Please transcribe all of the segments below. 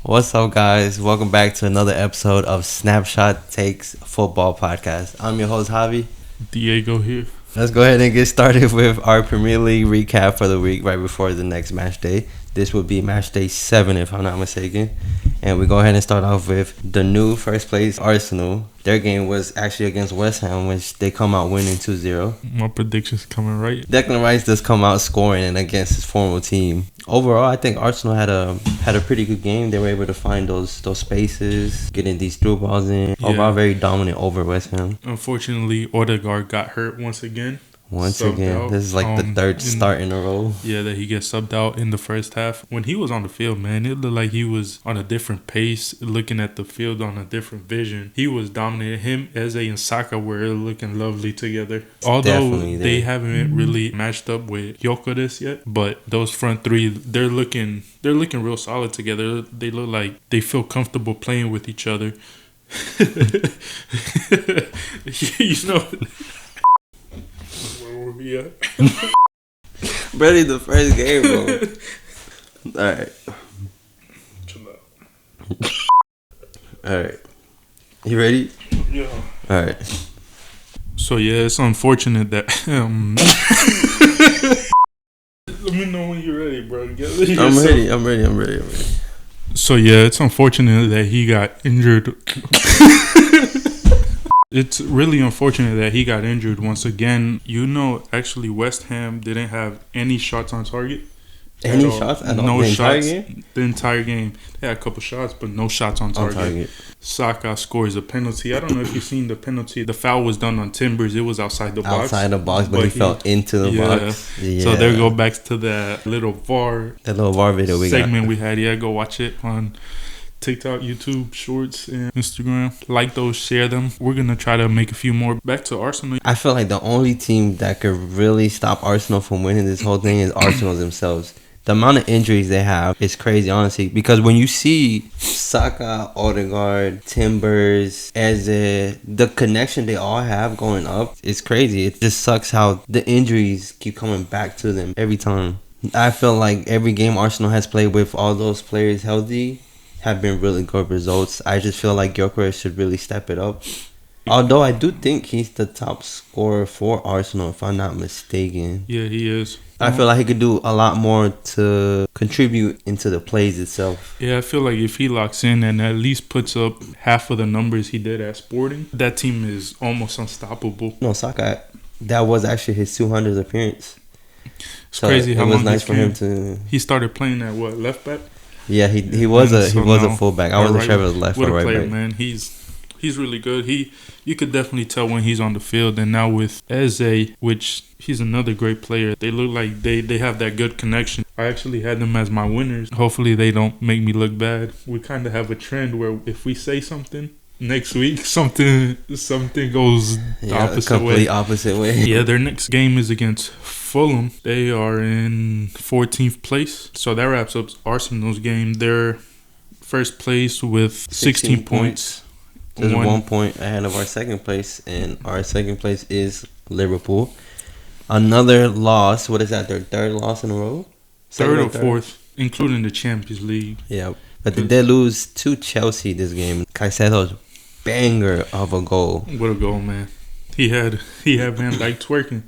What's up, guys? Welcome back to another episode of Snapshot Takes Football Podcast. I'm your host, Javi. Diego here. Let's go ahead and get started with our Premier League recap for the week right before the next match day. This would be match day 7, if I'm not mistaken. And we go ahead and start off with the new first place Arsenal. Their game was actually against West Ham, which they come out winning 2-0. My predictions coming right. Declan Rice does come out scoring and against his former team. Overall, I think Arsenal had a pretty good game. They were able to find those spaces, getting these through balls in. Yeah. Overall, very dominant over West Ham. Unfortunately, Odegaard got hurt once again. This is like the third start in a row. Yeah, that he gets subbed out in the first half. When he was on the field, man, it looked like he was on a different pace, looking at the field on a different vision. He was dominating. Him, Eze, and Saka were looking lovely together. Although they haven't really matched up with Gyökeres yet, but those front three, they're looking real solid together. They look like they feel comfortable playing with each other. You know. Yeah. Ready the first game, bro. Alright. Chill out. Alright. You ready? Yeah. Alright. So yeah, it's unfortunate that let me know when you're ready, bro. I'm ready. So yeah, it's unfortunate that he got injured. It's really unfortunate that he got injured once again. Actually, West Ham didn't have any shots on target. Any shots? No shots. The entire game. They had a couple shots, but no shots on target. Saka scores a penalty. I don't know if you've seen the penalty. The foul was done on Timbers. It was outside the box. But he fell into the box. Yeah. So there go back to that little VAR. That little VAR video we had. Yeah, go watch it on TikTok, YouTube, Shorts, and Instagram. Like those, share them. We're going to try to make a few more. Back to Arsenal. I feel like the only team that could really stop Arsenal from winning this whole thing is Arsenal themselves. The amount of injuries they have is crazy, honestly. Because when you see Saka, Odegaard, Timbers, Eze, the connection they all have going up, it's crazy. It just sucks how the injuries keep coming back to them every time. I feel like every game Arsenal has played with all those players healthy have been really good results. I just feel like Gyökeres should really step it up. Although I do think he's the top scorer for Arsenal, if I'm not mistaken. Yeah, he is. I feel like he could do a lot more to contribute into the plays itself. Yeah, I feel like if he locks in and at least puts up half of the numbers he did at Sporting, that team is almost unstoppable. No, Saka, that was actually his 200th appearance. It's crazy how it was nice for him to. He started playing at what, left back? Yeah, he was a fullback. I wasn't sure if it was left or right back. Man, he's really good. You could definitely tell when he's on the field. And now with Eze, which he's another great player, they look like they have that good connection. I actually had them as my winners. Hopefully they don't make me look bad. We kind of have a trend where if we say something, next week something goes the opposite way. Yeah, their next game is against Fulham. They are in 14th place. So that wraps up Arsenal's game. They're first place with 16 points. There's 1 point ahead of our second place, and our second place is Liverpool. Another loss. What is that? Their third loss in a row? Third or fourth, including the Champions League. Yeah, but they did lose to Chelsea this game. Caicedo's banger of a goal. What a goal, man. He had Van Dijk twerking.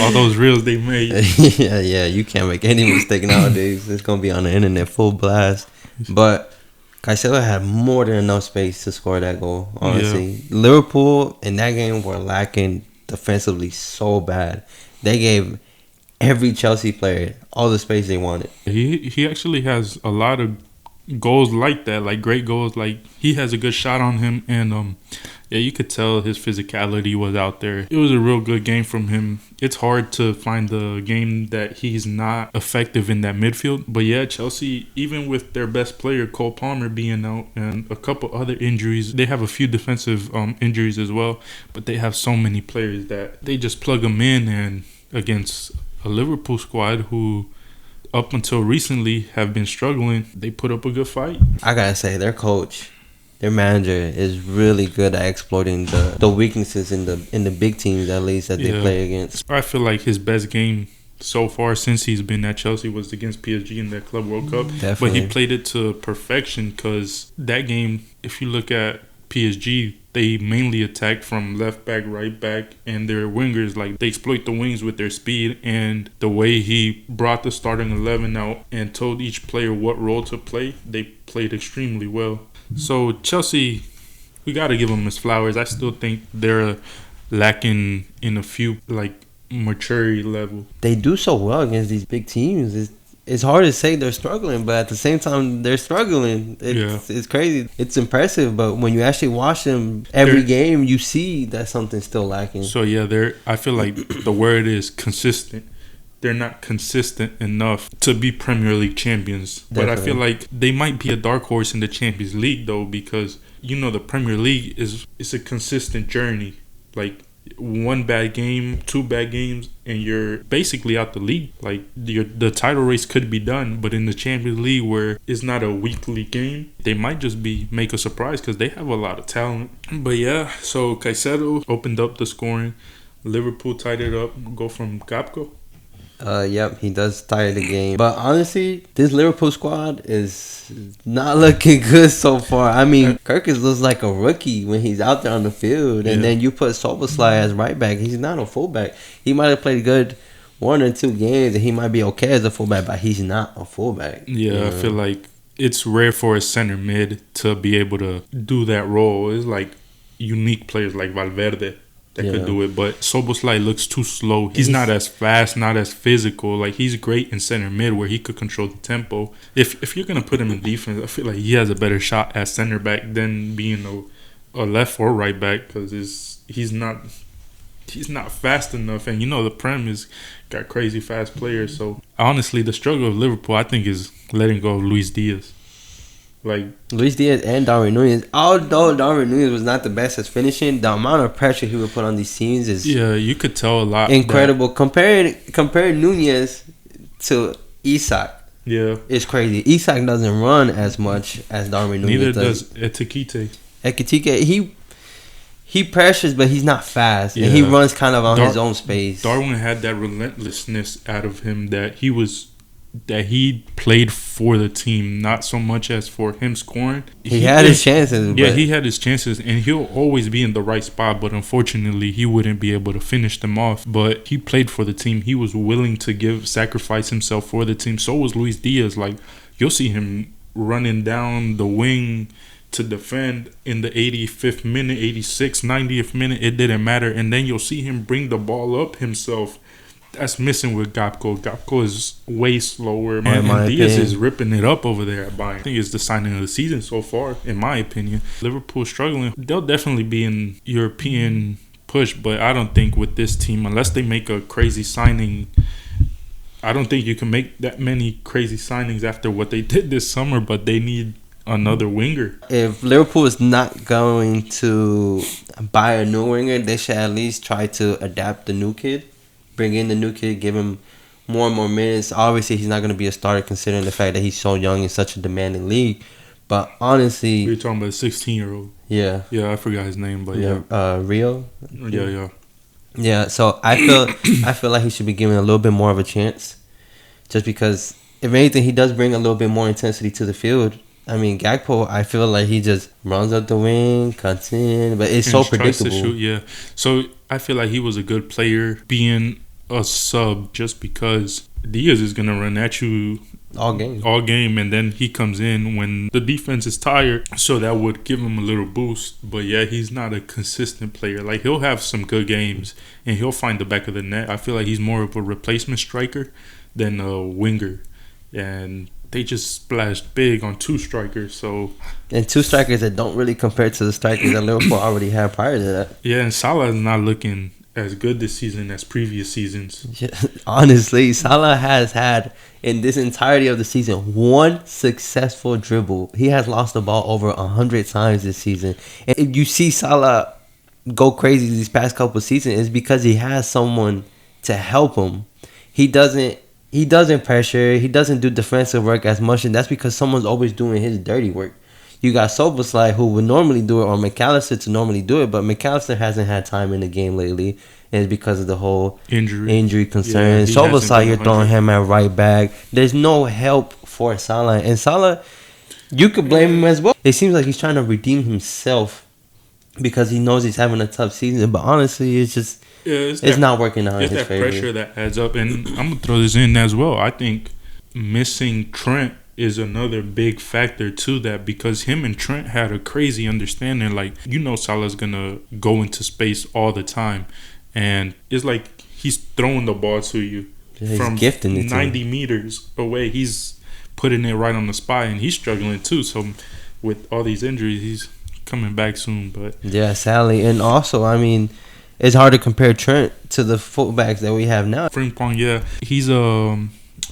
All those reels they made. Yeah, you can't make any mistake nowadays. It's going to be on the internet full blast. But Caicedo had more than enough space to score that goal, honestly. Yeah. Liverpool in that game were lacking defensively so bad. They gave every Chelsea player all the space they wanted. He actually has a lot of goals like that, like great goals. Like he has a good shot on him, and yeah, you could tell his physicality was out there. It was a real good game from him. It's hard to find the game that he's not effective in that midfield. But yeah, Chelsea, even with their best player, Cole Palmer, being out and a couple other injuries, they have a few defensive injuries as well. But they have so many players that they just plug them in, and against a Liverpool squad who up until recently have been struggling, they put up a good fight. I gotta say, their coach, their manager is really good at exploiting the weaknesses in the big teams, at least, that they play against. I feel like his best game so far since he's been at Chelsea was against PSG in that Club World Cup. Definitely. But he played it to perfection because that game, if you look at PSG, they mainly attack from left back, right back, and their wingers. Like, they exploit the wings with their speed, and the way he brought the starting 11 out and told each player what role to play, they played extremely well. So Chelsea, we got to give them his flowers. I still think they're lacking in a few, like, maturity level. They do so well against these big teams. It's hard to say they're struggling, but at the same time, they're struggling. It's crazy. It's impressive, but when you actually watch them every game, you see that something's still lacking. So, yeah, I feel like the word is consistent. They're not consistent enough to be Premier League champions. Definitely. But I feel like they might be a dark horse in the Champions League, though, because, the Premier League is a consistent journey. Like, one bad game, 2 bad games, and you're basically out the league. Like, the title race could be done, but in the Champions League, where it's not a weekly game, they might just make a surprise because they have a lot of talent. But yeah, so Caicedo opened up the scoring. Liverpool tied it up. Go from Gakpo. Yep, he does tie the game. But honestly, this Liverpool squad is not looking good so far. I mean, Kirkus looks like a rookie when he's out there on the field. And then you put Soboslai as right back. He's not a fullback. He might have played good 1 or 2 games, and he might be okay as a fullback, but he's not a fullback. Yeah, I feel like it's rare for a center mid to be able to do that role. It's like unique players like Valverde that could do it, but Soboslai looks too slow. He's not as fast, not as physical. Like, he's great in center mid where he could control the tempo. If you're gonna put him in defense, I feel like he has a better shot at center back than being a left or right back because he's not fast enough. And the Prem is got crazy fast players. So honestly, the struggle of Liverpool, I think, is letting go of Luis Diaz. Like, Luis Diaz and Darwin Núñez. Although Darwin Núñez was not the best at finishing, the amount of pressure he would put on these teams is you could tell a lot. Incredible. Comparing Núñez to Isak, it's crazy. Isak doesn't run as much as Darwin Núñez. Neither does Ekitike. Ekitike, he pressures, but he's not fast, and he runs kind of on his own space. Darwin had that relentlessness out of him that he played for the team, not so much as for him scoring. He had his chances. Yeah, he had his chances, and he'll always be in the right spot, but unfortunately, he wouldn't be able to finish them off. But he played for the team. He was willing to sacrifice himself for the team. So was Luis Diaz. Like, you'll see him running down the wing to defend in the 85th minute, 86th, 90th minute. It didn't matter. And then you'll see him bring the ball up himself. That's missing with Gakpo. Gakpo is way slower, man. And Diaz is ripping it up over there at Bayern. I think it's the signing of the season so far, in my opinion. Liverpool struggling. They'll definitely be in European push, but I don't think with this team, unless they make a crazy signing, I don't think you can make that many crazy signings after what they did this summer, but they need another winger. If Liverpool is not going to buy a new winger, they should at least try to adapt the new kid. Bring in the new kid, give him more and more minutes. Obviously, he's not going to be a starter considering the fact that he's so young in such a demanding league. But honestly... You're talking about a 16-year-old. Yeah. Yeah, I forgot his name, but Rio? Yeah. Yeah, so I feel like he should be given a little bit more of a chance. Just because, if anything, he does bring a little bit more intensity to the field. I mean, Gakpo, I feel like he just runs up the wing, cuts in, but it's so predictable. Tries to shoot, yeah. So I feel like he was a good player being a sub just because Diaz is going to run at you all game, and then he comes in when the defense is tired, so that would give him a little boost. But yeah, he's not a consistent player. Like, he'll have some good games and he'll find the back of the net. I feel like he's more of a replacement striker than a winger, and they just splashed big on 2 strikers. And 2 strikers that don't really compare to the strikers that Liverpool already had prior to that. Yeah, and Salah is not looking as good this season as previous seasons. Yeah, honestly, Salah has had, in this entirety of the season, 1 successful dribble. He has lost the ball over 100 times this season. And if you see Salah go crazy these past couple of seasons, it's because he has someone to help him. He doesn't pressure. He doesn't do defensive work as much, and that's because someone's always doing his dirty work. You got Soboslai, who would normally do it, or McAllister to normally do it, but McAllister hasn't had time in the game lately, and it's because of the whole injury concern. Soboslai, you're throwing him at right back. There's no help for Salah, and Salah, you could blame him as well. It seems like he's trying to redeem himself because he knows he's having a tough season, but honestly, it's just it's not working out in his favor. It's that pressure that adds up, and I'm gonna throw this in as well. I think missing Trent is another big factor to that, because him and Trent had a crazy understanding. Like, Salah's gonna go into space all the time, and it's like he's throwing the ball to you from gifting it 90 meters away. He's putting it right on the spot, and he's struggling too. So with all these injuries, he's coming back soon. But yeah, sadly, and also, I mean, it's hard to compare Trent to the fullbacks that we have now. Frimpong, yeah, he's a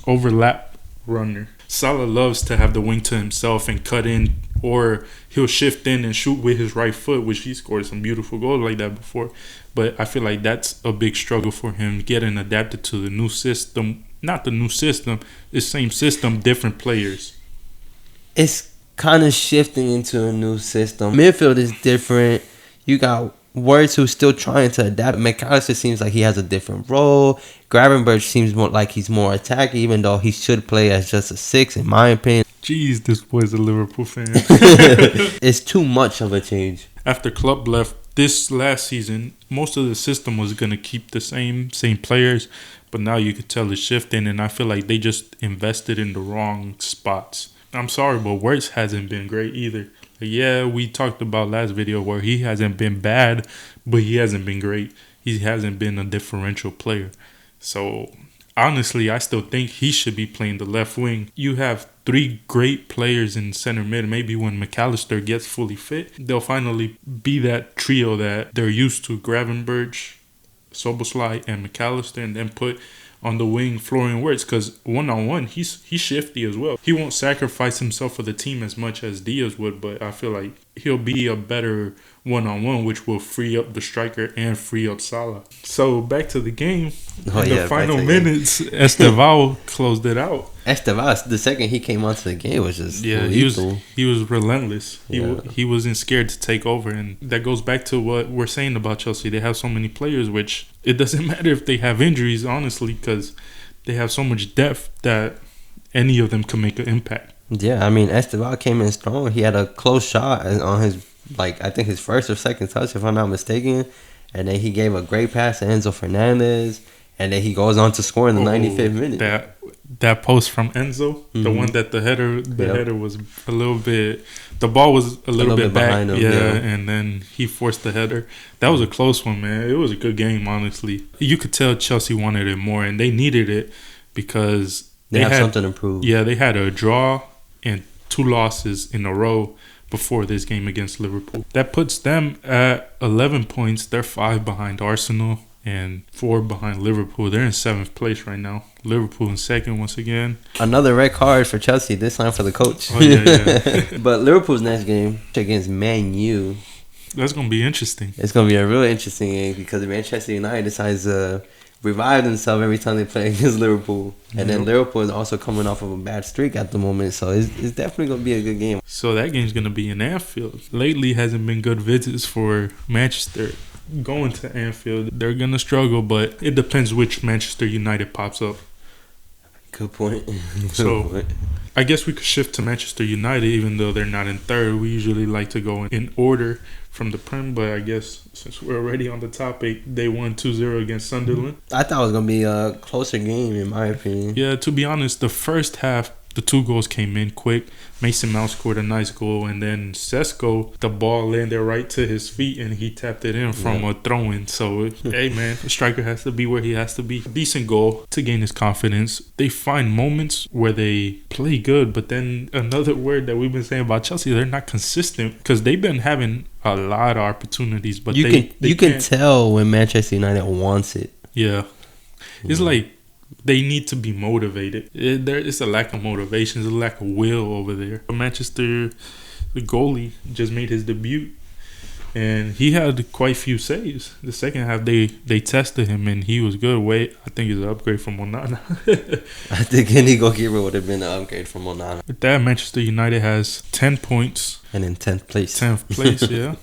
overlap runner. Salah loves to have the wing to himself and cut in, or he'll shift in and shoot with his right foot, which he scored some beautiful goals like that before. But I feel like that's a big struggle for him, getting adapted to the new system. Not the new system, it's same system, different players. It's kind of shifting into a new system. Midfield is different. You got Wirtz, who's still trying to adapt. McAllister seems like he has a different role. Gravenberch seems more like he's more attacking, even though he should play as just a 6, in my opinion. Jeez, this boy's a Liverpool fan. It's too much of a change. After Klopp left this last season, most of the system was going to keep the same players, but now you could tell it's shifting, and I feel like they just invested in the wrong spots. I'm sorry, but Wirtz hasn't been great either. Yeah, we talked about last video where he hasn't been bad, but he hasn't been great. He hasn't been a differential player. So, honestly, I still think he should be playing the left wing. You have 3 great players in center mid. Maybe when McAllister gets fully fit, they'll finally be that trio that they're used to. Gravenberch, Soboslai, and McAllister, and then put on the wing Florian Wirtz, because one-on-one, he's shifty as well. He won't sacrifice himself for the team as much as Diaz would, but I feel like he'll be a better one-on-one, which will free up the striker and free up Salah. So back to the game. In the final minutes, Estevao closed it out. Estevao, the second he came onto the game, was just lethal. He was relentless. He wasn't scared to take over, and that goes back to what we're saying about Chelsea. They have so many players, which it doesn't matter if they have injuries, honestly, because they have so much depth that any of them can make an impact. Yeah, I mean, Estevao came in strong. He had a close shot on his, I think his first or second touch, if I'm not mistaken. And then he gave a great pass to Enzo Fernandez. And then he goes on to score in the 95th minute. That post from Enzo, the one that the header was a little bit, the ball was a little bit back, behind him, and then he forced the header. That was a close one, man. It was a good game, honestly. You could tell Chelsea wanted it more, and they needed it because they had something to prove. Yeah, they had a draw and 2 losses in a row before this game against Liverpool. That puts them at 11 points. They're 5 behind Arsenal and 4 behind Liverpool. They're in 7th place right now. Liverpool in 2nd once again. Another red card for Chelsea, this time for the coach. Oh, yeah. But Liverpool's next game against Man U. That's going to be interesting. It's going to be a really interesting game because Manchester United decides to revive themselves every time they play against Liverpool. And then Liverpool is also coming off of a bad streak at the moment. So it's definitely going to be a good game. So that game's going to be in Anfield. Lately hasn't been good visits for Manchester. Going to Anfield, they're going to struggle, but it depends which Manchester United pops up. Good point. I guess we could shift to Manchester United, even though they're not in 3rd. We usually like to go in order from the Prem, but I guess since we're already on the topic, they won 2-0 against Sunderland. I thought it was going to be a closer game, in my opinion. Yeah, to be honest, the first half, the 2 goals came in quick. Mason Mount scored a nice goal, and then Sesko, the ball landed right to his feet, and he tapped it in from a throw-in. So, hey, man, the striker has to be where he has to be. Decent goal to gain his confidence. They find moments where they play good, but then another word that we've been saying about Chelsea, they're not consistent because they've been having a lot of opportunities, but you can tell when Manchester United wants it. Yeah. It's like they need to be motivated. There is a lack of motivation. There's a lack of will over there. Manchester, the goalie, just made his debut, and he had quite a few saves. The second half, they tested him, and he was good. I think he's an upgrade from Onana. I think any goalkeeper would have been an upgrade from Onana. With that, Manchester United has 10 points. And in 10th place. 10th place, yeah.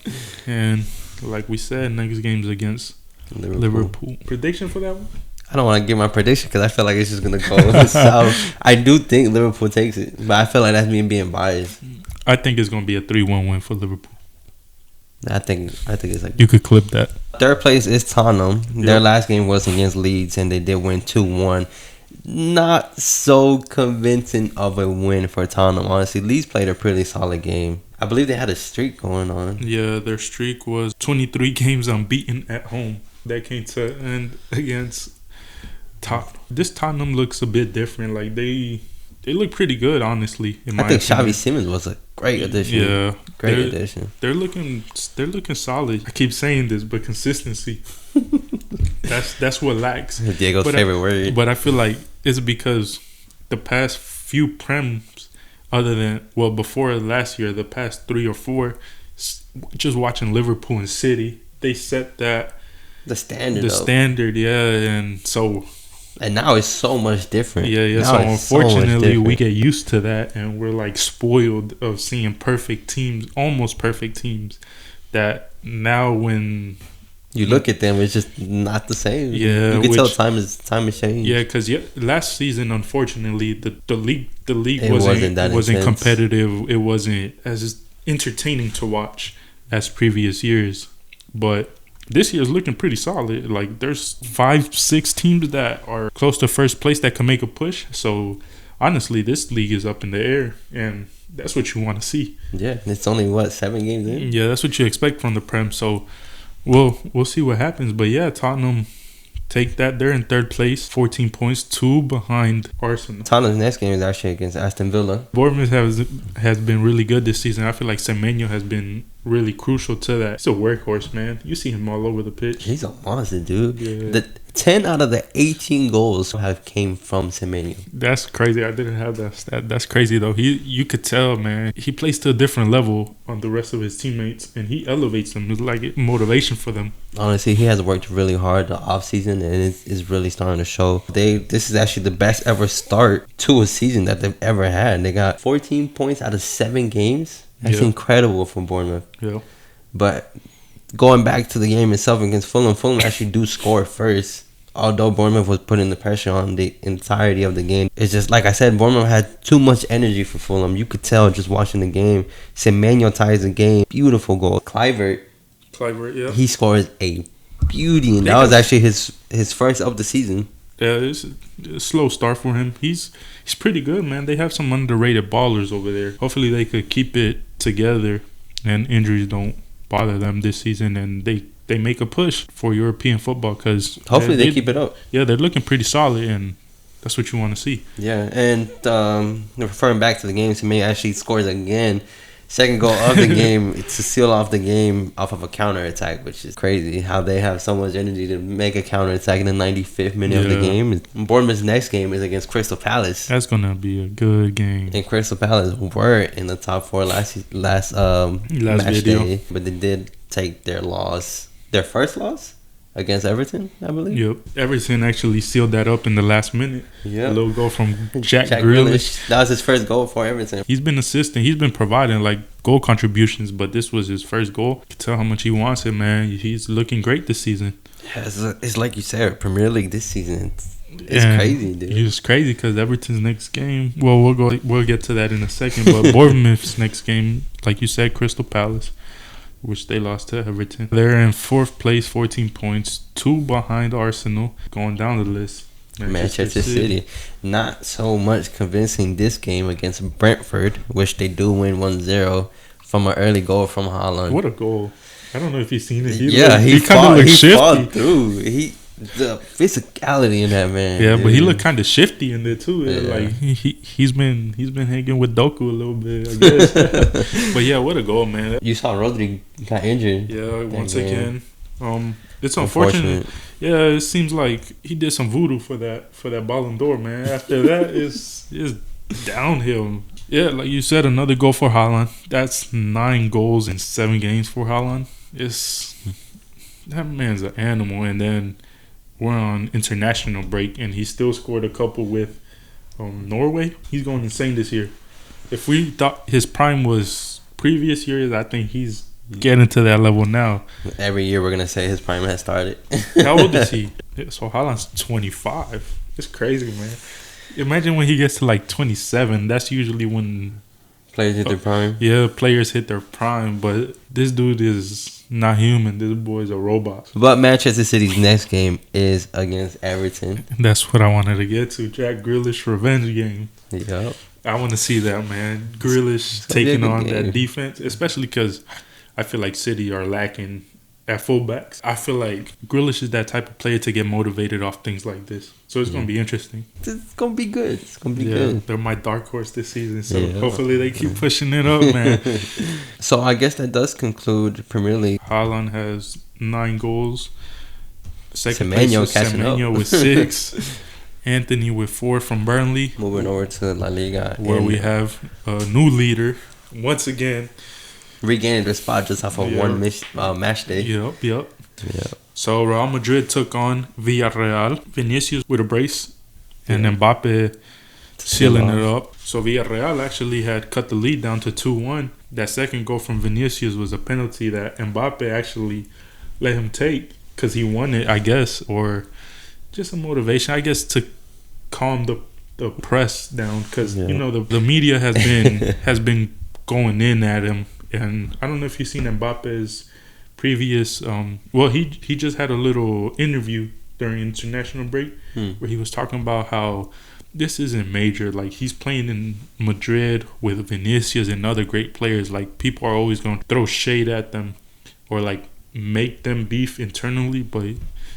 And like we said, next game's against Liverpool. Prediction for that one? I don't want to give my prediction because I feel like it's just going to go south. I do think Liverpool takes it, but I feel like that's me being biased. I think it's going to be a 3-1 win for Liverpool. I think it's like... You could clip that. Third place is Tottenham. Yep. Their last game was against Leeds, and they did win 2-1. Not so convincing of a win for Tottenham, honestly. Leeds played a pretty solid game. I believe they had a streak going on. Yeah, their streak was 23 games unbeaten at home. That came to end against Tottenham. This Tottenham looks a bit different. Like, they look pretty good, honestly. I think Xavi Simons was a great addition. Yeah, great addition. They're looking solid. I keep saying this, but consistency. that's what lacks. Diego's favorite word. But I feel like it's because the past few prems, other than before last year, the past 3 or 4, just watching Liverpool and City, they set that the standard. And now it's so much different. Yeah. Now so unfortunately, we get used to that, and we're like spoiled of seeing perfect teams, almost perfect teams. That now when you look at them, it's just not the same. Yeah, you can tell time is changed. Yeah, because last season, unfortunately, the league wasn't competitive. It wasn't as entertaining to watch as previous years, but this year's looking pretty solid. Like, there's 5-6 teams that are close to first place that can make a push. So honestly, this league is up in the air, and that's what you want to see. Yeah, it's only 7 games in. Yeah, that's what you expect from the Prem. So we'll see what happens. But yeah, Tottenham take that. They're in third place, 14 points, 2 behind Arsenal. Tottenham's next game is actually against Aston Villa. Bournemouth has been really good this season. I feel like Semenyo has been really crucial to that. He's a workhorse, man. You see him all over the pitch. He's a monster, dude. Yeah. The 10 out of the 18 goals have came from Semenyo. That's crazy. I didn't have that stat. That's crazy, though. You could tell, man. He plays to a different level on the rest of his teammates, and he elevates them. It's like motivation for them. Honestly, he has worked really hard the offseason, and it's really starting to show. This is actually the best ever start to a season that they've ever had. They got 14 points out of 7 games. That's incredible for Bournemouth. Yeah. But going back to the game itself against Fulham actually do score first. Although Bournemouth was putting the pressure on the entirety of the game. It's just, like I said, Bournemouth had too much energy for Fulham. You could tell just watching the game. Semenyo ties the game. Beautiful goal. Kluivert, yeah. He scores a beauty, and that was actually his first of the season. Yeah, it's a slow start for him. He's pretty good, man. They have some underrated ballers over there. Hopefully they could keep it together and injuries don't bother them this season, and they make a push for European football, because hopefully they keep it up. Yeah, they're looking pretty solid, and that's what you want to see. Yeah, and referring back to the game, Semenyo actually scores again. Second goal of the game to seal off the game off of a counterattack, which is crazy how they have so much energy to make a counterattack in the 95th minute of the game. Bournemouth's next game is against Crystal Palace. That's going to be a good game. And Crystal Palace were in the top 4 last match day, but they did take their first loss against Everton, I believe. Yep. Everton actually sealed that up in the last minute. Yeah. A little goal from Jack Grealish. That was his first goal for Everton. He's been assisting. He's been providing like goal contributions, but this was his first goal. You can tell how much he wants it, man. He's looking great this season. Yeah, it's like you said, Premier League this season. It's crazy, dude. It's crazy because Everton's next game. Well, we'll get to that in a second. But Bournemouth's next game, like you said, Crystal Palace, which they lost to Everton. They're in 4th place, 14 points, 2 behind Arsenal. Going down the list, Manchester City. Not so much convincing this game against Brentford, which they do win 1-0 from an early goal from Haaland. What a goal. I don't know if you've seen it. He fought through. The physicality in that man. Yeah, dude. But he looked kind of shifty in there too. Yeah. Like he's been hanging with Doku a little bit, I guess. But yeah, what a goal, man. You saw Rodri got injured. Yeah, once again. It's unfortunate. Yeah, it seems like he did some voodoo for that Ballon d'Or, man. After that, it's downhill. Yeah, like you said, another goal for Haaland. That's 9 goals in 7 games for Haaland. That man's an animal. And then we're on international break, and he still scored a couple with Norway. He's going insane this year. If we thought his prime was previous years, I think he's getting to that level now. Every year we're gonna say his prime has started. How old is he? So Haaland's 25. It's crazy, man. Imagine when he gets to like 27. That's usually when Players hit their prime. Yeah, players hit their prime, but this dude is not human. This boy is a robot. But Manchester City's next game is against Everton. That's what I wanted to get to. Jack Grealish revenge game. Yep. I want to see that, man. Grealish taking on that defense, especially because I feel like City are lacking at fullbacks. I feel like Grealish is that type of player to get motivated off things like this. So it's going to be interesting. It's going to be good. It's going to be good. They're my dark horse this season. So hopefully they keep pushing it up, man. So I guess that does conclude Premier League. Haaland has 9 goals. Second Semenyo place is Semenyo with 6. Anthony with 4 from Burnley. Moving over to La Liga. Where we have a new leader. Once again. Regaining their spot just off of one match day. Yep. So Real Madrid took on Villarreal. Vinicius with a brace. And Mbappe sealing it up. So Villarreal actually had cut the lead down to 2-1. That second goal from Vinicius was a penalty that Mbappe actually let him take. Because he won it, I guess. Or just a motivation, I guess, to calm the press down. Because, you know, the media has been going in at him. And I don't know if you've seen Mbappe's previous. He just had a little interview during international break where he was talking about how this isn't major. Like, he's playing in Madrid with Vinicius and other great players. Like, people are always going to throw shade at them or like make them beef internally. But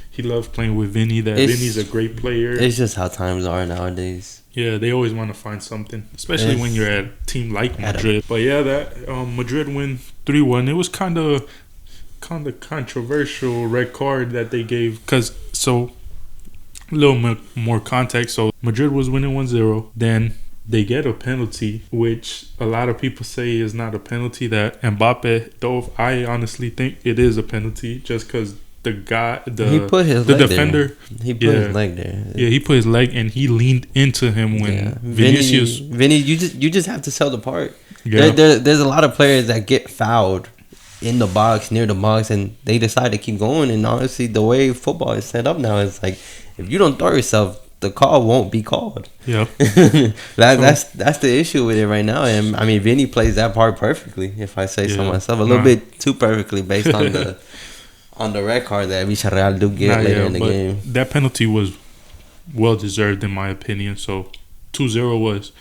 he loves playing with Vinny. Vinny's a great player. It's just how times are nowadays. Yeah, they always want to find something, especially when you're at a team like Madrid. But yeah, that Madrid win 3-1. It was kind of controversial red card that they gave. So a little more context. So Madrid was winning 1-0. Then they get a penalty, which a lot of people say is not a penalty. That Mbappe, though I honestly think it is a penalty, just because he put his leg defender there. He put his leg there. Yeah, he put his leg and he leaned into him when Vinicius. Vinny, you just have to sell the part. Yeah. There's a lot of players that get fouled in the box, near the box, and they decide to keep going. And honestly, the way football is set up now, it's like if you don't throw yourself, the call won't be called. Yeah, that's the issue with it right now. And I mean, Vinny plays that part perfectly. If I say so myself, a little bit too perfectly based on the. On the red card that Villarreal do get later in the game. That penalty was well deserved in my opinion. So 2-0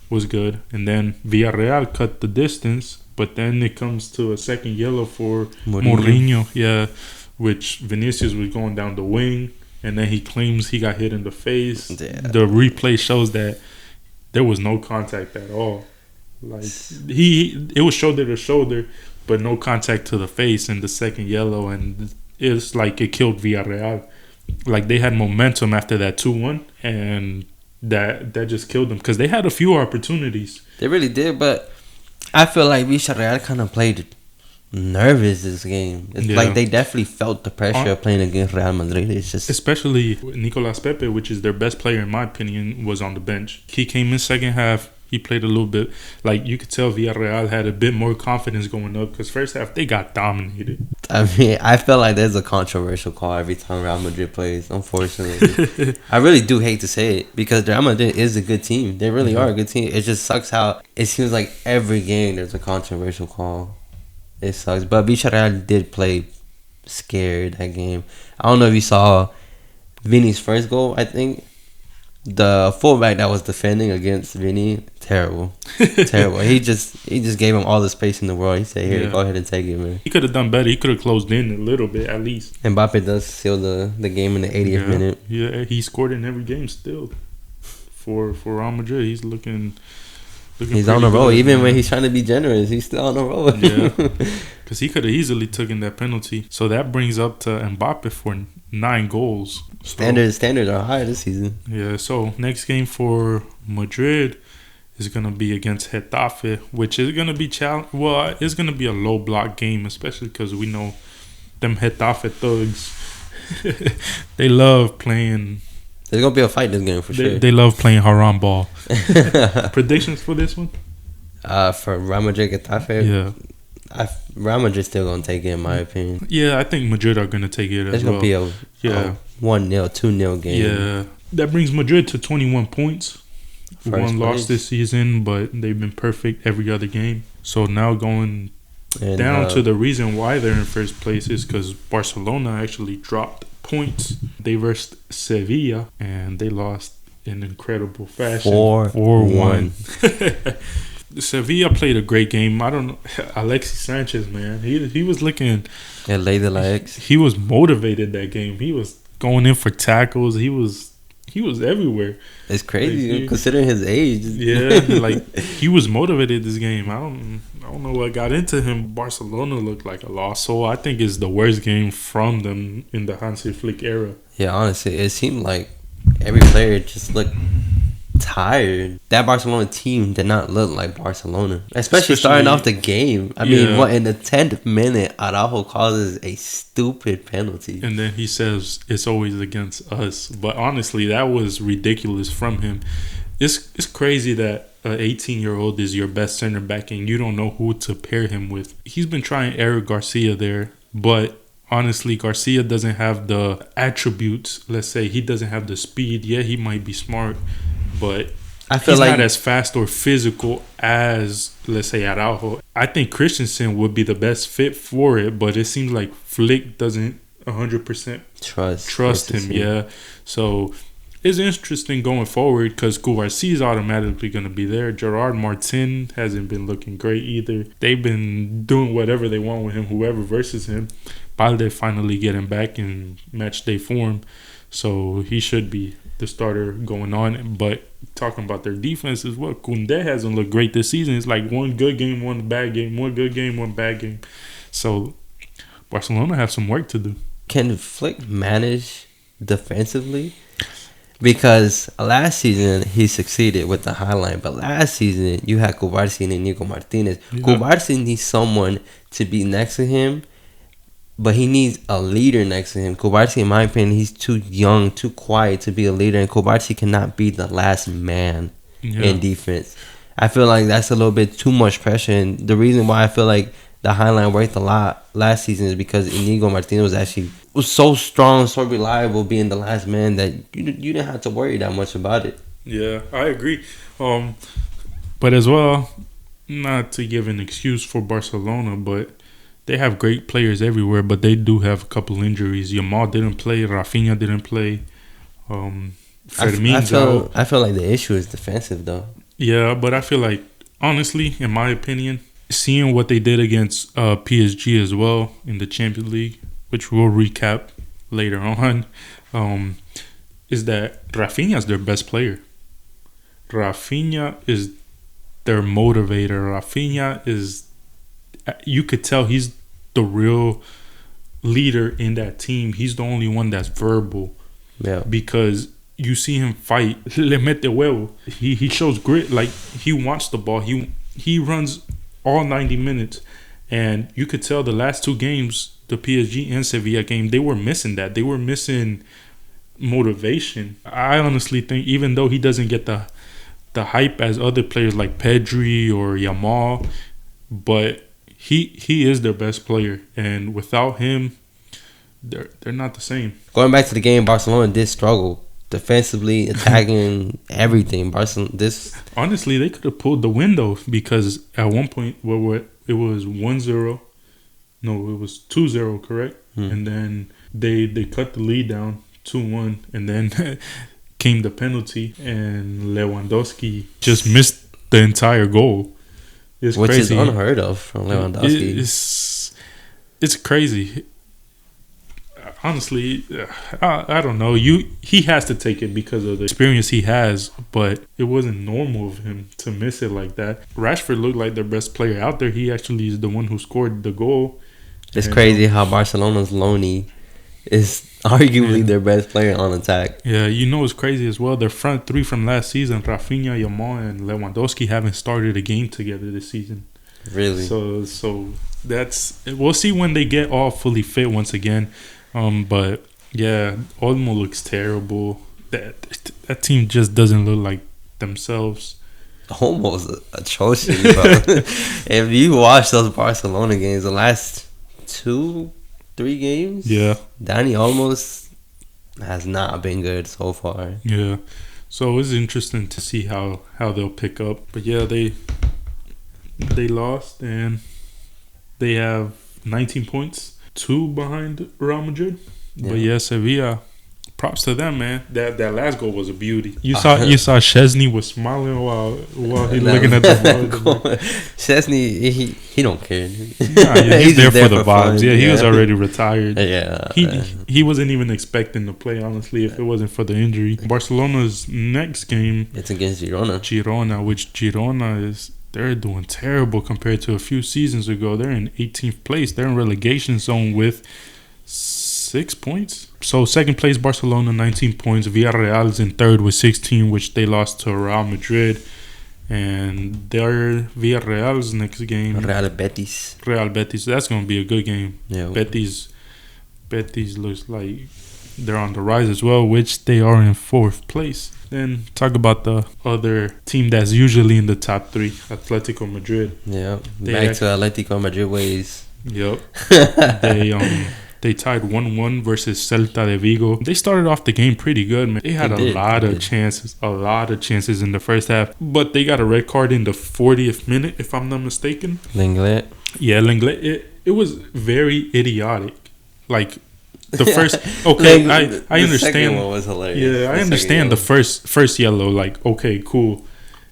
was good. And then Villarreal cut the distance, but then it comes to a second yellow for Mourinho. Yeah, which Vinicius was going down the wing, and then he claims he got hit in the face. Yeah. The replay shows that there was no contact at all. Like it was shoulder to shoulder, but no contact to the face in the second yellow, and it's like it killed Villarreal. Like they had momentum after that 2-1, and that just killed them because they had a few opportunities. They really did, but I feel like Villarreal kind of played nervous this game. It's like they definitely felt the pressure of playing against Real Madrid. It's just especially Nicolas Pepe, which is their best player in my opinion, was on the bench. He came in second half. He played a little bit. Like, you could tell Villarreal had a bit more confidence going up because first half, they got dominated. I mean, I feel like there's a controversial call every time Real Madrid plays, unfortunately. I really do hate to say it because Real Madrid is a good team. They really are a good team. It just sucks how it seems like every game there's a controversial call. It sucks. But Villarreal did play scared that game. I don't know if you saw Vinny's first goal, I think. The fullback that was defending against Vinny, terrible. He just gave him all the space in the world. He said, "Here, go ahead and take it, man." He could have done better. He could have closed in a little bit at least. Mbappe does seal the game in the 80th minute. Yeah, he scored in every game still for Real Madrid. He's looking he's on the roll. Even when he's trying to be generous, he's still on the roll. Yeah, because he could have easily taken that penalty. So that brings up to Mbappe for 9 goals. Standards are high this season. Yeah, so next game for Madrid is going to be against Getafe, which is going to be it's going to be a low block game, especially because we know them Getafe thugs. They love playing. There's going to be a fight this game for sure. They love playing haram ball. Predictions for this one? For Real Madrid Getafe, Real Madrid still gonna take it in my opinion. Yeah, I think Madrid are gonna take it as It's well. gonna be a 1-0, 2-0 game. Yeah, that brings Madrid to 21 points. One loss this season, but they've been perfect every other game. So now going down to the reason why they're in first place is because Barcelona actually dropped points. They versed Sevilla and they lost in incredible fashion. 4-1. Sevilla played a great game. I don't know. Alexis Sanchez, man. He was looking. He was motivated that game. He was going in for tackles. He was everywhere. It's crazy considering his age. Yeah, like he was motivated this game. I don't know what got into him. Barcelona looked like a lost soul. I think it's the worst game from them in the Hansi Flick era. Yeah, honestly, it seemed like every player just looked tired. That Barcelona team did not look like Barcelona, especially starting off the game. I mean, in the 10th minute, Araujo causes a stupid penalty, and then he says it's always against us. But honestly, that was ridiculous from him. It's crazy that an 18-year-old is your best center back and you don't know who to pair him with. He's been trying Eric Garcia there, but honestly, Garcia doesn't have the attributes. Let's say he doesn't have the speed. Yeah, he might be smart, but he's not as fast or physical as, let's say, Araujo. I think Christensen would be the best fit for it, but it seems like Flick doesn't 100% trust him. Yeah, so it's interesting going forward because Cubarsí is automatically going to be there. Gerard Martin hasn't been looking great either. They've been doing whatever they want with him, whoever versus him. Balde finally getting back in matchday form, so he should be the starter going on. But talking about their defense as well, Koundé hasn't looked great this season. It's like one good game, one bad game, one good game, one bad game. So Barcelona have some work to do. Can Flick manage defensively? Because last season he succeeded with the high line, but last season you had Cubarsí and Nico Martinez. Yeah. Cubarsí needs someone to be next to him, but he needs a leader next to him. Cubarsí, in my opinion, he's too young, too quiet to be a leader, and Cubarsí cannot be the last man in defense. I feel like that's a little bit too much pressure, and the reason why I feel like the high line worked a lot last season is because Inigo Martinez was so strong, so reliable being the last man that you didn't have to worry that much about it. Yeah, I agree. But as well, not to give an excuse for Barcelona, but they have great players everywhere, but they do have a couple injuries. Yamal didn't play. Rafinha didn't play. Fermin's out. I feel like the issue is defensive, though. Yeah, but I feel like, honestly, in my opinion, seeing what they did against PSG as well in the Champions League, which we'll recap later on, is that Rafinha is their best player. Rafinha is their motivator. Rafinha is, you could tell he's the real leader in that team. He's the only one that's verbal. Yeah. Because you see him fight. Le mete huevo. He shows grit. Like, he wants the ball. He runs all 90 minutes. And you could tell the last two games, the PSG and Sevilla game, they were missing that. They were missing motivation. I honestly think even though he doesn't get the hype as other players like Pedri or Yamal, but he is their best player. And without him, they're not the same. Going back to the game, Barcelona did struggle defensively, attacking everything. Honestly, they could have pulled the window because at one point it was 1-0. No, it was 2-0, correct? And then they cut the lead down 2-1, and then came the penalty, and Lewandowski just missed the entire goal. Which crazy. Is unheard of from Lewandowski. It's crazy. Honestly, I don't know. He has to take it because of the experience he has, but it wasn't normal of him to miss it like that. Rashford looked like their best player out there. He actually is the one who scored the goal. It's crazy how Barcelona's Loney is arguably their best player on attack. Yeah, it's crazy as well. Their front three from last season, Rafinha, Yamal, and Lewandowski, haven't started a game together this season. Really? So we'll see when they get all fully fit once again. But yeah, Olmo looks terrible. That team just doesn't look like themselves. almost atrocious, bro. If you watch those Barcelona games, the last 2-3 games, Yeah. Danny almost has not been good so far. Yeah. So it's interesting to see how they'll pick up. But yeah, they lost and they have 19 points, 2 behind Real Madrid. Yeah. But yeah, Sevilla, props to them, man. That last goal was a beauty. You saw Chesney was smiling while he looking at the ball. Chesney, he don't care. Nah, yeah, he's there for the vibes. Yeah, he was already retired. Yeah, he wasn't even expecting to play, honestly, if it wasn't for the injury. Barcelona's next game, it's against Girona. Which Girona is. They're doing terrible compared to a few seasons ago. They're in 18th place. They're in relegation zone with 6 points. So second place Barcelona, 19 points. Villarreal's in third with 16, which they lost to Real Madrid. And their Villarreal's next game, Real Betis. That's going to be a good game. Yeah. Betis looks like they're on the rise as well, which they are in fourth place. Then talk about the other team that's usually in the top 3, Atletico Madrid. Yeah, back to Atletico Madrid ways. Yep. They tied 1-1 versus Celta de Vigo. They started off the game pretty good, man. They had a lot of chances in the first half. But they got a red card in the 40th minute, if I'm not mistaken. Lenglet. Yeah, Lenglet. It was very idiotic. Like, the first... Okay, I understand. The second one was hilarious. Yeah, I understand the first yellow. Like, okay, cool.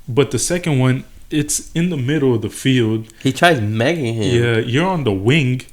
But the second one, it's in the middle of the field. He tries megging him. Yeah, you're on the wing.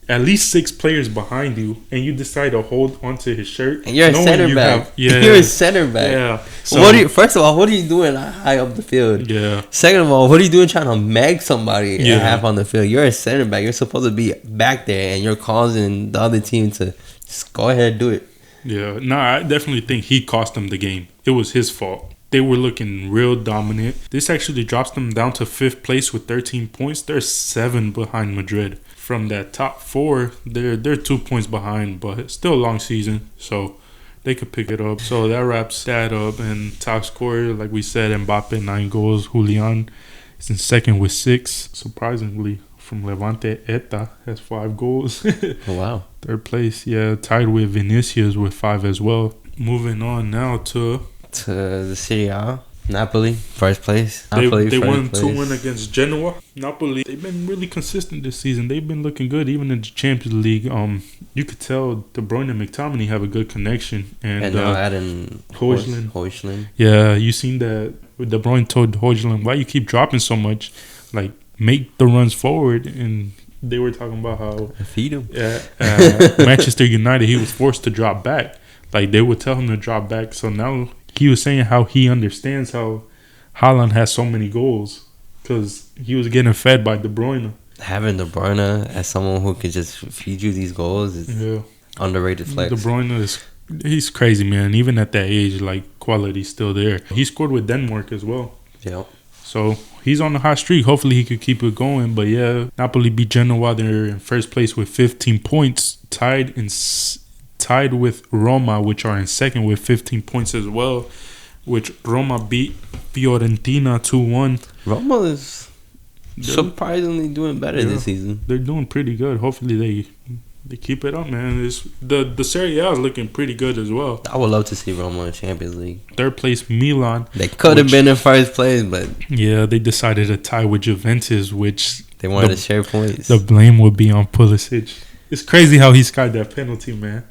At least 6 players behind you, and you decide to hold onto his shirt. And you're a center back. You're a center back. Yeah. So, first of all, what are you doing high up the field? Yeah. Second of all, what are you doing trying to mag somebody half on the field? You're a center back. You're supposed to be back there, and you're causing the other team to just go ahead and do it. Yeah. No, I definitely think he cost them the game. It was his fault. They were looking real dominant. This actually drops them down to 5th place with 13 points. They're 7 behind Madrid. From that top 4, they're 2 points behind, but still a long season, so they could pick it up. So that wraps that up. And top scorer, like we said, Mbappe, 9 goals. Julian is in second with 6. Surprisingly, from Levante, Eta has 5 goals. Oh, wow. Third place, yeah, tied with Vinicius with 5 as well. Moving on now to the Serie A. Napoli, first place. They won 2-1 against Genoa. Napoli, they've been really consistent this season. They've been looking good, even in the Champions League. You could tell De Bruyne and McTominay have a good connection. And now adding Højlund. Yeah, you seen that De Bruyne told Højlund, why you keep dropping so much? Like, make the runs forward. And they were talking about how feed him. Manchester United, he was forced to drop back. Like, they would tell him to drop back. So now he was saying how he understands how Haaland has so many goals because he was getting fed by De Bruyne. Having De Bruyne as someone who can just feed you these goals is underrated flex. De Bruyne he's crazy, man. Even at that age, like, quality's still there. He scored with Denmark as well. Yep. So he's on the hot streak. Hopefully he could keep it going. But yeah, Napoli beat Genoa. They're in first place with 15 points, tied with Roma, which are in second with 15 points as well, which Roma beat Fiorentina 2-1. Roma is surprisingly doing better this season. They're doing pretty good. Hopefully they keep it up, man. The Serie A is looking pretty good as well. I would love to see Roma in Champions League. Third place Milan. They could have been in first place, but yeah, they decided to tie with Juventus, which they wanted to share points. The blame would be on Pulisic. It's crazy how he skied that penalty, man.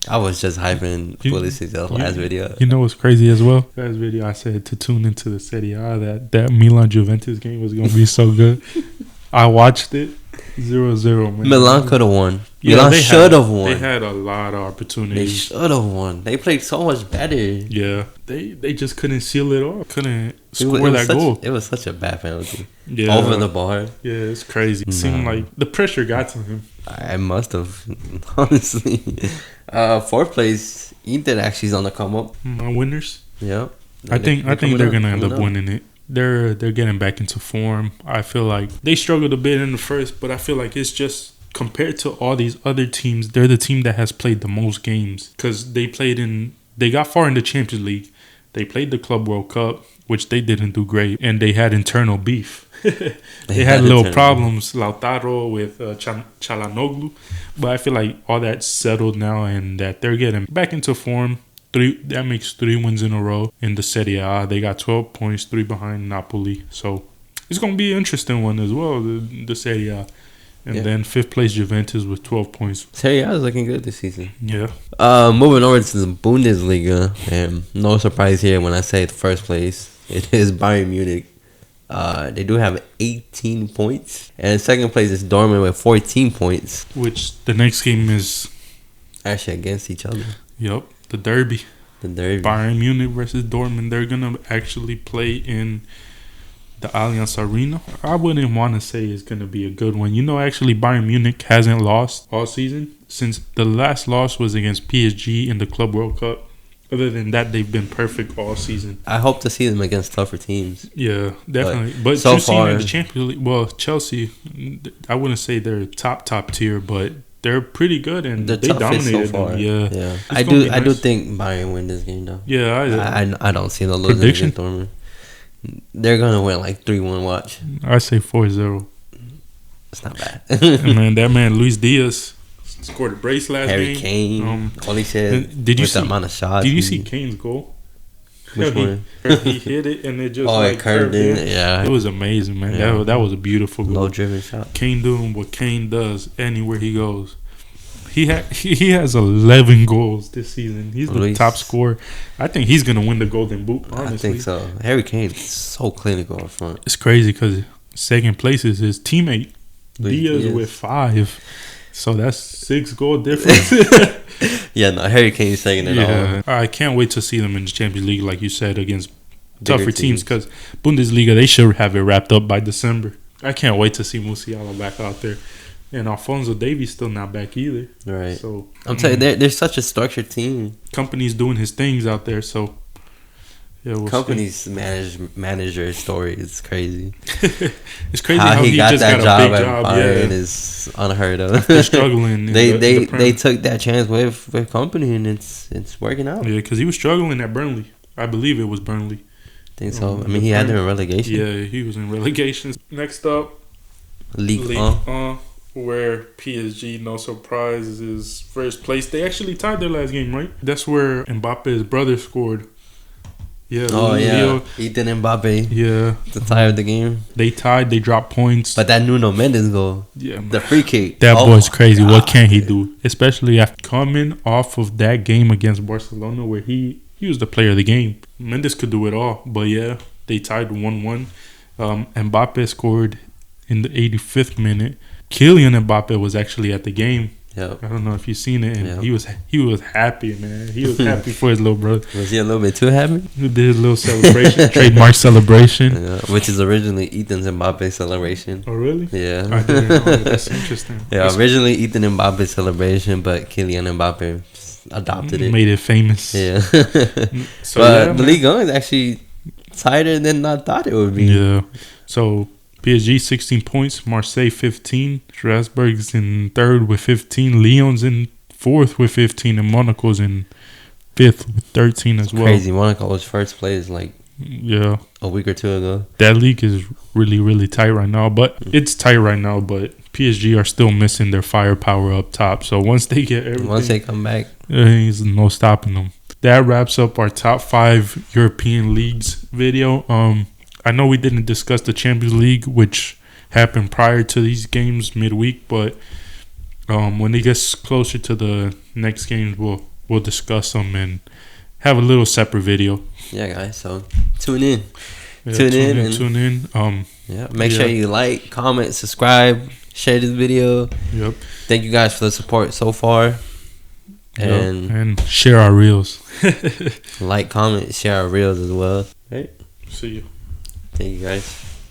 I was just hyping Pulisic's last video. You know what's crazy as well? Last video I said to tune into the Serie A that Milan Juventus game was going to be so good. I watched it. 0-0, man. Milan could have won. Yeah, Milan should have won. They had a lot of opportunities. They should have won. They played so much better. Yeah. They just couldn't seal it off. Couldn't score that goal. It was such a bad penalty. Yeah. Over the bar. Yeah, it's crazy. It seemed like the pressure got to him. I must have, honestly. Fourth place, Inter actually is on the come up. Winners. Yeah. I think they're gonna end up winning it. They're getting back into form. I feel like they struggled a bit in the first, but I feel like it's just compared to all these other teams, they're the team that has played the most games because they got far in the Champions League. They played the Club World Cup, which they didn't do great, and they had internal beef. They had little problems, Lautaro with Çalhanoğlu, but I feel like all that's settled now and that they're getting back into form. That makes 3 wins in a row in the Serie A. They got 12 points, 3 behind Napoli. So it's going to be an interesting one as well, the Serie A. And then 5th place Juventus with 12 points. Serie A is looking good this season. Yeah. Moving over to the Bundesliga, and no surprise here when I say the first place, it is Bayern Munich. They do have 18 points. And second place is Dortmund with 14 points. Which the next game is actually against each other. Yep. The derby. Bayern Munich versus Dortmund. They're going to actually play in the Allianz Arena. I wouldn't want to say it's going to be a good one. Actually, Bayern Munich hasn't lost all season since the last loss was against PSG in the Club World Cup. Other than that, they've been perfect all season. I hope to see them against tougher teams. Yeah, definitely. But so you've seen far, in the Champions League, well, Chelsea, I wouldn't say they're top tier, but they're pretty good and they dominated so far. them. Yeah. I do think Bayern win this game though. Yeah, I don't see them losing against Dortmund. They're gonna win like 3-1. Watch. I say 4-0. It's not bad. that man Luis Diaz scored a brace last Harry game. Kane. All he said. Did you see the amount of shots? Did you see Kane's goal? Which one? He hit it and it just it curved in. Yeah, it was amazing, man. Yeah. That was a beautiful goal. Low driven shot. Kane doing what Kane does anywhere he goes. He has 11 goals this season. He's the top scorer. I think he's gonna win the Golden Boot. Honestly, I think so. Harry Kane is so clinical up front. It's crazy because second place is his teammate Diaz with 5. So that's 6 goal difference. Harry Kane's taking it all. I can't wait to see them in the Champions League, like you said, against tougher teams. Because Bundesliga, they should have it wrapped up by December. I can't wait to see Musiala back out there. And Alphonso Davies still not back either. Right. So I'm telling you, they're such a structured team. Company's doing his things out there. So Company's manager story is crazy. It's crazy how he got just that got a big job. Bayern is unheard of. They're struggling. They took that chance with Company and it's working out. Yeah, because he was struggling at Burnley. I believe it was Burnley. I think so. I mean, he had them in relegation. Yeah, he was in relegation. Next up, Ligue 1. Where PSG, no surprise, is first place. They actually tied their last game, right? That's where Mbappe's brother scored. Yeah. Leo. Ethan Mbappe. Yeah. To tie of the game. They tied. They dropped points. But that Nuno Mendes goal. Yeah. The free kick. That boy's crazy. God. What can he do? Especially after coming off of that game against Barcelona where he was the player of the game. Mendes could do it all. But yeah, they tied 1-1. Mbappe scored in the 85th minute. Kylian Mbappe was actually at the game. Yep. I don't know if you've seen it, and he was happy, man. He was happy for his little brother. Was he a little bit too happy? He did his little celebration, trademark celebration, which is originally Ethan Mbappe's celebration. Oh, really? Yeah. I didn't know. That's interesting. Yeah, originally Ethan Mbappe's celebration, but Kylian Mbappe adopted it, made it famous. Yeah. So, but the Ligue 1 is actually tighter than I thought it would be. Yeah. So PSG 16 points, Marseille 15, Strasbourg's in 3rd with 15, Lyon's in 4th with 15, and Monaco's in 5th with 13 as well. Crazy. Monaco was first place like a week or two ago. That league is really, really tight right now, but PSG are still missing their firepower up top. So once they get everything, once they come back, there's no stopping them. That wraps up our top 5 European leagues video. I know we didn't discuss the Champions League, which happened prior to these games midweek, but when it gets closer to the next games, we'll discuss them and have a little separate video. Yeah, guys. So tune in. Tune in. Make sure you like, comment, subscribe, share this video. Yep. Thank you guys for the support so far. And share our reels. Like, comment, share our reels as well. Right? See you. Thank you guys.